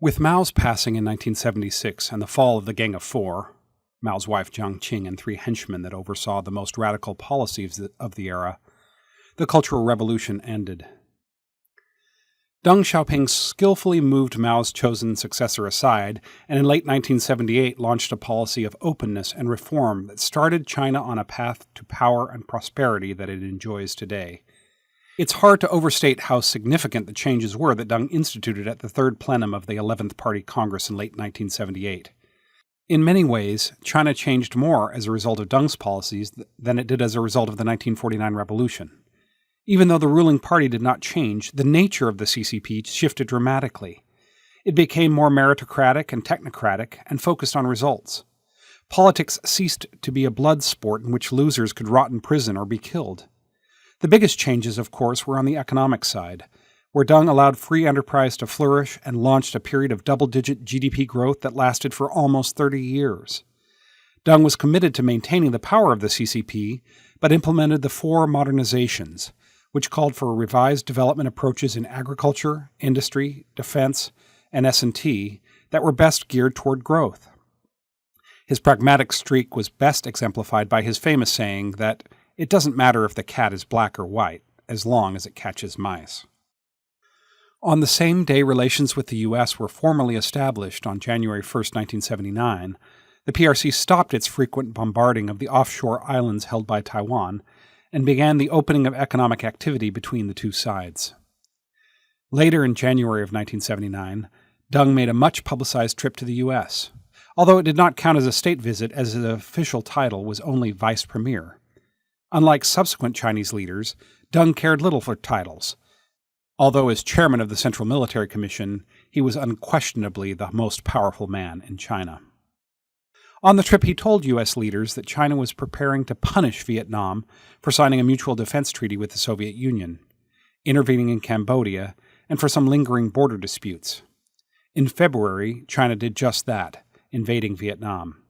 With Mao's passing in 1976 and the fall of the Gang of Four, Mao's wife Jiang Qing and three henchmen that oversaw the most radical policies of the era, the Cultural Revolution ended. Deng Xiaoping skillfully moved Mao's chosen successor aside and in late 1978 launched a policy of openness and reform that started China on a path to power and prosperity that it enjoys today. It's hard to overstate how significant the changes were that Deng instituted at the Third Plenum of the 11th Party Congress in late 1978. In many ways, China changed more as a result of Deng's policies than it did as a result of the 1949 revolution. Even though the ruling party did not change, the nature of the CCP shifted dramatically. It became more meritocratic and technocratic and focused on results. Politics ceased to be a blood sport in which losers could rot in prison or be killed. The biggest changes, of course, were on the economic side, where Deng allowed free enterprise to flourish and launched a period of double-digit GDP growth that lasted for almost 30 years. Deng was committed to maintaining the power of the CCP, but implemented the four Modernizations, which called for revised development approaches in agriculture, industry, defense, and S&T that were best geared toward growth. His pragmatic streak was best exemplified by his famous saying that it doesn't matter if the cat is black or white, as long as it catches mice. On the same day relations with the U.S. were formally established on January 1, 1979, the PRC stopped its frequent bombarding of the offshore islands held by Taiwan and began the opening of economic activity between the two sides. Later in January of 1979, Deng made a much-publicized trip to the U.S., although it did not count as a state visit as his official title was only vice premier. Unlike subsequent Chinese leaders, Deng cared little for titles. Although as chairman of the Central Military Commission, he was unquestionably the most powerful man in China. On the trip, he told U.S. leaders that China was preparing to punish Vietnam for signing a mutual defense treaty with the Soviet Union, intervening in Cambodia, and for some lingering border disputes. In February, China did just that, invading Vietnam.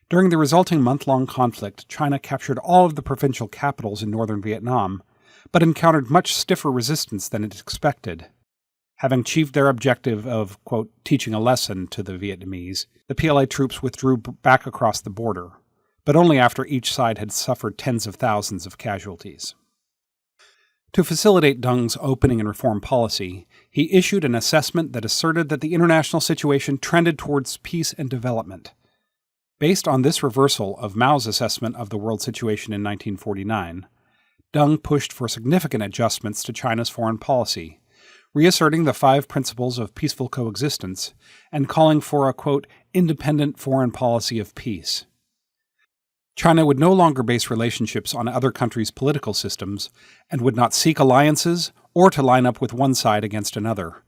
During the resulting month-long conflict, China captured all of the provincial capitals in northern Vietnam, but encountered much stiffer resistance than it expected. Having achieved their objective of, quote, teaching a lesson to the Vietnamese, the PLA troops withdrew back across the border, but only after each side had suffered tens of thousands of casualties. To facilitate Deng's opening and reform policy, he issued an assessment that asserted that the international situation trended towards peace and development. Based on this reversal of Mao's assessment of the world situation in 1949, Deng pushed for significant adjustments to China's foreign policy, reasserting the 5 principles of peaceful coexistence and calling for a, quote, independent foreign policy of peace. China would no longer base relationships on other countries' political systems and would not seek alliances or to line up with one side against another.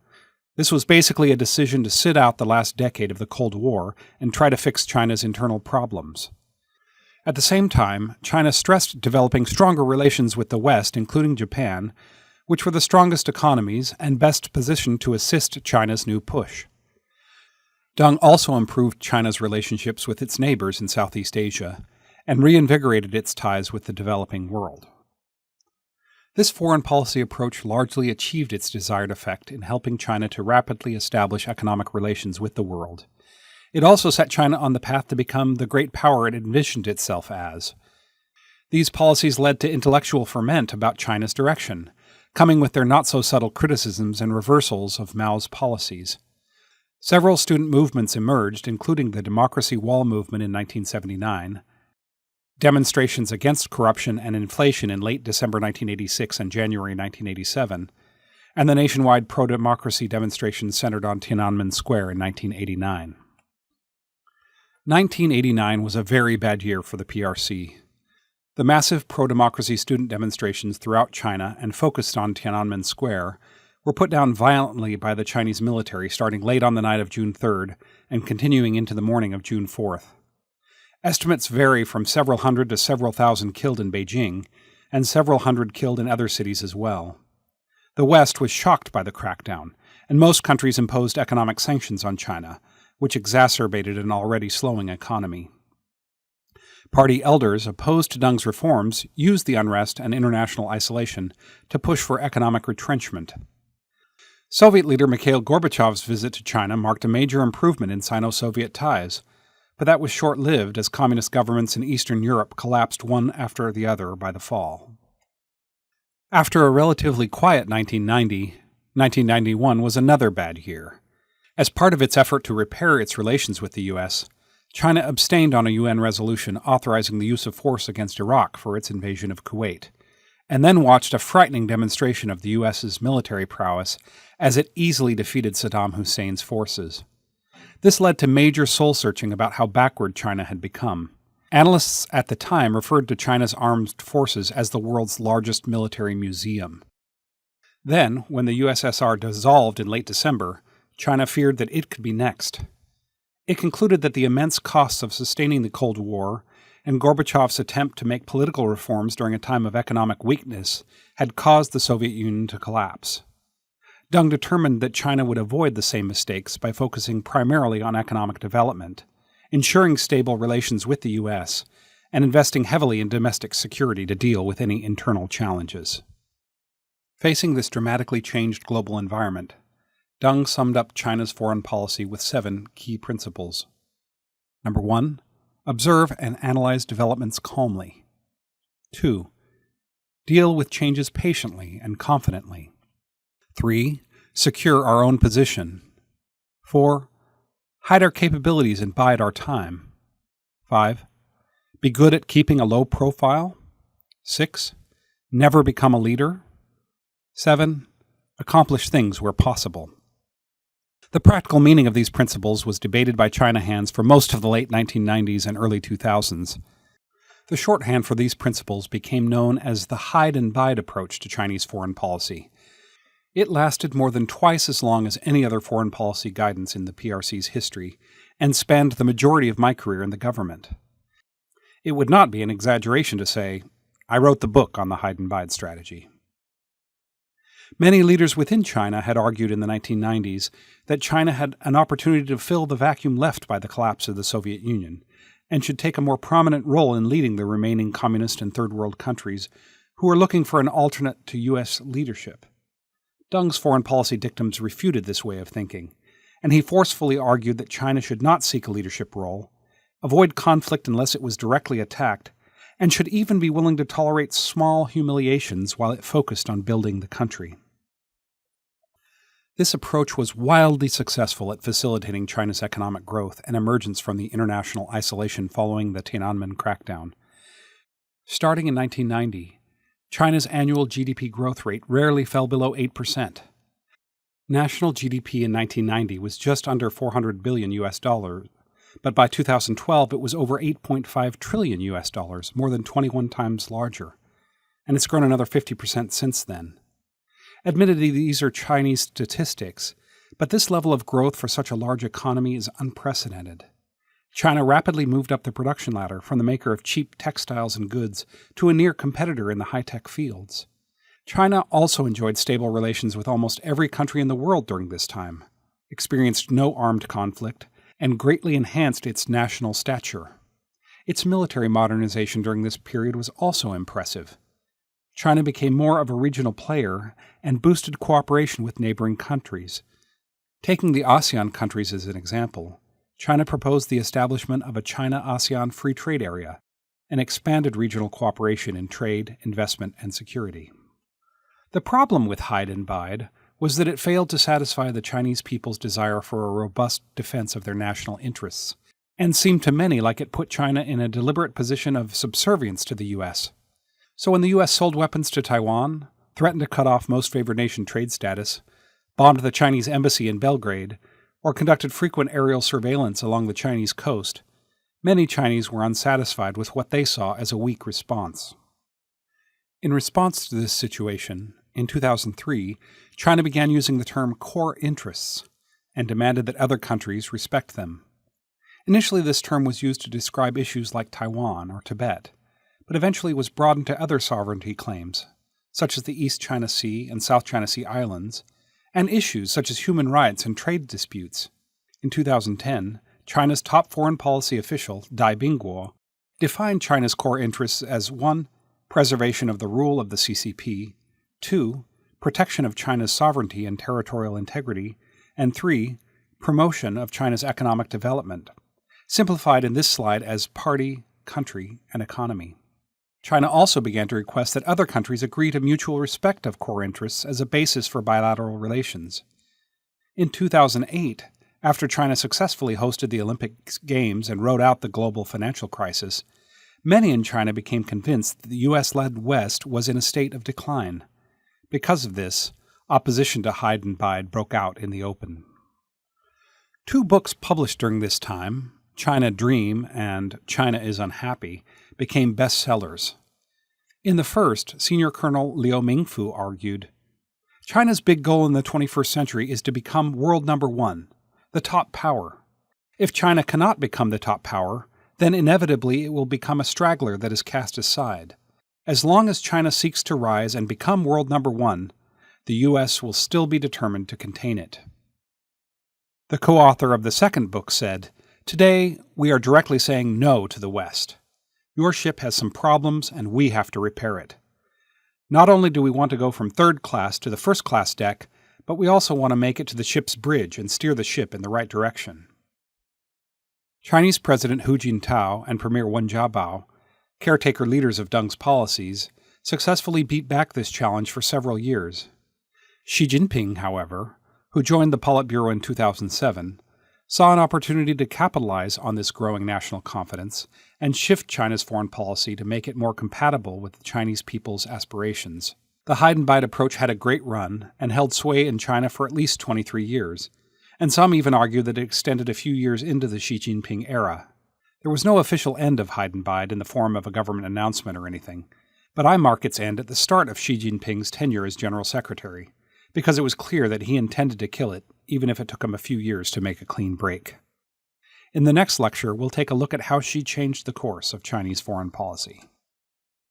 This was basically a decision to sit out the last decade of the Cold War and try to fix China's internal problems. At the same time, China stressed developing stronger relations with the West, including Japan, which were the strongest economies and best positioned to assist China's new push. Deng also improved China's relationships with its neighbors in Southeast Asia and reinvigorated its ties with the developing world. This foreign policy approach largely achieved its desired effect in helping China to rapidly establish economic relations with the world. It also set China on the path to become the great power it envisioned itself as. These policies led to intellectual ferment about China's direction, coming with their not-so-subtle criticisms and reversals of Mao's policies. Several student movements emerged, including the Democracy Wall movement in 1979, demonstrations against corruption and inflation in late December 1986 and January 1987, and the nationwide pro-democracy demonstrations centered on Tiananmen Square in 1989. 1989 was a very bad year for the PRC. The massive pro-democracy student demonstrations throughout China and focused on Tiananmen Square were put down violently by the Chinese military starting late on the night of June 3rd and continuing into the morning of June 4th. Estimates vary from several hundred to several thousand killed in Beijing, and several hundred killed in other cities as well. The West was shocked by the crackdown, and most countries imposed economic sanctions on China, which exacerbated an already slowing economy. Party elders opposed to Deng's reforms used the unrest and international isolation to push for economic retrenchment. Soviet leader Mikhail Gorbachev's visit to China marked a major improvement in Sino-Soviet ties, but that was short-lived as communist governments in Eastern Europe collapsed one after the other by the fall. After a relatively quiet 1990, 1991 was another bad year. As part of its effort to repair its relations with the U.S., China abstained on a UN resolution authorizing the use of force against Iraq for its invasion of Kuwait, and then watched a frightening demonstration of the U.S.'s military prowess as it easily defeated Saddam Hussein's forces. This led to major soul-searching about how backward China had become. Analysts at the time referred to China's armed forces as the world's largest military museum. Then, when the USSR dissolved in late December, China feared that it could be next. It concluded that the immense costs of sustaining the Cold War and Gorbachev's attempt to make political reforms during a time of economic weakness had caused the Soviet Union to collapse. Deng determined that China would avoid the same mistakes by focusing primarily on economic development, ensuring stable relations with the U.S., and investing heavily in domestic security to deal with any internal challenges. Facing this dramatically changed global environment, Deng summed up China's foreign policy with 7 key principles. Number 1, observe and analyze developments calmly. 2, deal with changes patiently and confidently. 3, secure our own position. 4, hide our capabilities and bide our time. 5, be good at keeping a low profile. 6, never become a leader. 7, accomplish things where possible. The practical meaning of these principles was debated by China hands for most of the late 1990s and early 2000s. The shorthand for these principles became known as the hide and bide approach to Chinese foreign policy. It lasted more than twice as long as any other foreign policy guidance in the PRC's history and spanned the majority of my career in the government. It would not be an exaggeration to say, I wrote the book on the hide and bide strategy. Many leaders within China had argued in the 1990s that China had an opportunity to fill the vacuum left by the collapse of the Soviet Union and should take a more prominent role in leading the remaining communist and third world countries who were looking for an alternate to U.S. leadership. Deng's foreign policy dictums refuted this way of thinking, and he forcefully argued that China should not seek a leadership role, avoid conflict unless it was directly attacked, and should even be willing to tolerate small humiliations while it focused on building the country. This approach was wildly successful at facilitating China's economic growth and emergence from the international isolation following the Tiananmen crackdown. Starting in 1990, China's annual GDP growth rate rarely fell below 8%. National GDP in 1990 was just under $400 billion US dollars, but by 2012 it was over $8.5 trillion US dollars, more than 21 times larger, and it's grown another 50% since then. Admittedly, these are Chinese statistics, but this level of growth for such a large economy is unprecedented. China rapidly moved up the production ladder from the maker of cheap textiles and goods to a near competitor in the high-tech fields. China also enjoyed stable relations with almost every country in the world during this time, experienced no armed conflict, and greatly enhanced its national stature. Its military modernization during this period was also impressive. China became more of a regional player and boosted cooperation with neighboring countries. Taking the ASEAN countries as an example, China proposed the establishment of a China-ASEAN free trade area and expanded regional cooperation in trade, investment, and security. The problem with hide and bide was that it failed to satisfy the Chinese people's desire for a robust defense of their national interests, and seemed to many like it put China in a deliberate position of subservience to the U.S. So when the U.S. sold weapons to Taiwan, threatened to cut off most favored nation trade status, bombed the Chinese embassy in Belgrade, or conducted frequent aerial surveillance along the Chinese coast, many Chinese were unsatisfied with what they saw as a weak response. In response to this situation, in 2003, China began using the term core interests and demanded that other countries respect them. Initially, this term was used to describe issues like Taiwan or Tibet, but eventually was broadened to other sovereignty claims, such as the East China Sea and South China Sea Islands, and issues such as human rights and trade disputes. In 2010, China's top foreign policy official, Dai Bingguo, defined China's core interests as 1. Preservation of the rule of the CCP, 2. protection of China's sovereignty and territorial integrity, and 3, promotion of China's economic development, simplified in this slide as party, country, and economy. China also began to request that other countries agree to mutual respect of core interests as a basis for bilateral relations. In 2008, after China successfully hosted the Olympic Games and rode out the global financial crisis, many in China became convinced that the U.S.-led West was in a state of decline. Because of this, opposition to Hyde and Bide broke out in the open. 2 books published during this time, China Dream and China is Unhappy, became bestsellers. In the first, Senior Colonel Liu Mingfu argued, China's big goal in the 21st century is to become world number 1, the top power. If China cannot become the top power, then inevitably it will become a straggler that is cast aside. As long as China seeks to rise and become world number 1, the U.S. will still be determined to contain it. The co-author of the second book said, Today, we are directly saying no to the West. Your ship has some problems, and we have to repair it. Not only do we want to go from third class to the first class deck, but we also want to make it to the ship's bridge and steer the ship in the right direction. Chinese President Hu Jintao and Premier Wen Jiabao, caretaker leaders of Deng's policies, successfully beat back this challenge for several years. Xi Jinping, however, who joined the Politburo in 2007, saw an opportunity to capitalize on this growing national confidence and shift China's foreign policy to make it more compatible with the Chinese people's aspirations. The Hyde and Bide approach had a great run and held sway in China for at least 23 years, and some even argue that it extended a few years into the Xi Jinping era. There was no official end of Hyde and Bide in the form of a government announcement or anything, but I mark its end at the start of Xi Jinping's tenure as General Secretary, because it was clear that he intended to kill it, even if it took him a few years to make a clean break. In the next lecture, we'll take a look at how Xi changed the course of Chinese foreign policy.